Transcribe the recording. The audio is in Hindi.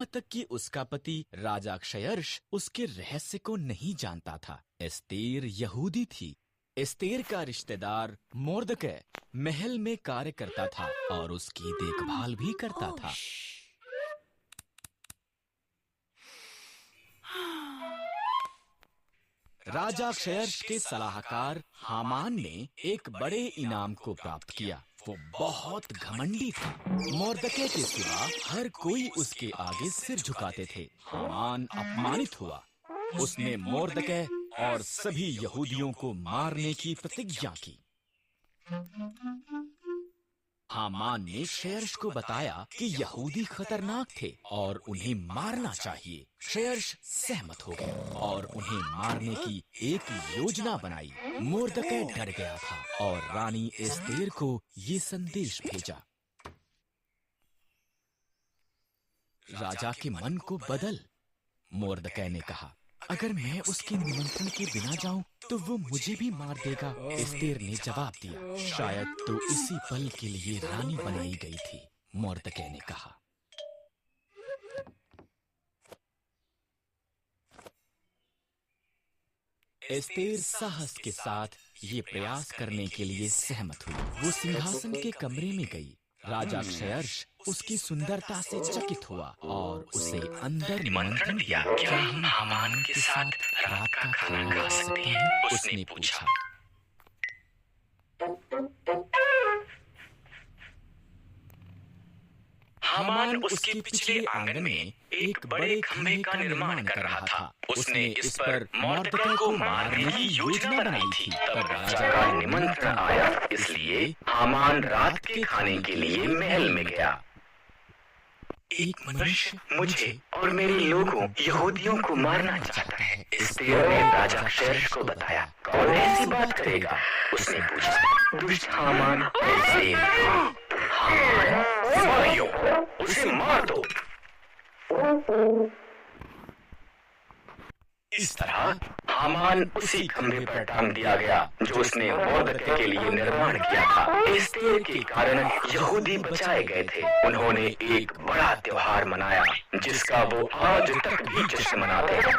तक कि उसका पति राजा क्षयर्ष उसके रहस्य को नहीं जानता था। एस्तेर यहूदी थी। एस्तेर का रिश्तेदार मोर्दकै महल में कार्य करता था और उसकी देखभाल भी करता था। राजा क्षयर्ष के सलाहकार हामान ने एक बड़े इनाम को प्राप्त किया। वो बहुत घमंडी था। मोर्दकै के सिवा हर कोई उसके आगे सिर झुकाते थे। हामान अपमानित हुआ। उसने मोर्दकै और सभी यहूदियों को मारने की प्रतिज्ञा की। हामान ने क्षयर्ष को बताया कि यहूदी खतरनाक थे और उन्हें मारना चाहिए। क्षयर्ष सहमत हो गया और उन्हें मारने की एक योजना बनाई। मोर्दकै डर गया था और रानी एस्तेर को ये संदेश भेजा, राजा के मन को बदल। मोर्दकै ने कहा, अगर मैं उसके निमंत्रण के बिना जाऊं तो वो मुझे भी मार देगा। एस्तेर ने जवाब दिया, शायद तो इसी पल के लिए रानी बनाई गई थी। मोर्दकै ने कहा। एस्तेर साहस के साथ ये प्रयास करने के लिए सहमत हुई। वो सिंहासन के कमरे में गई। राजा क्षयर्ष उसकी सुंदरता से चकित हुआ और उसे अंदर निमंत्रण दिया। क्या हम हामान के साथ रात का खाना खा सकते हैं? उसने पूछा। हामान उसके पिछले आंगन में एक बड़े खंभे का निर्माण कर रहा था। उसने इस पर मोर्दकै को मारने की योजना बनाई थी। तब राजा का निमंत्रण आया, इसलिए हामान रात के खाने के लिए महल में गया। एक मनुष्य मुझे और मेरे लोगों यहूदियों को मारना चाहता है। एस्तेर ने राजा क्षयर्ष को बताया। कौन ऐसी बात करेगा? उसने पूछा। दुष्ट हामान। उसे मार दो। इस तरह हामान उसी खंभे पर टांग दिया गया जो उसने मोर्दकै के लिए निर्माण किया था। एस्तेर के कारण यहूदी बचाए गए थे। उन्होंने एक बड़ा त्योहार मनाया जिसका वो आज तक भी जश्न मनाते हैं।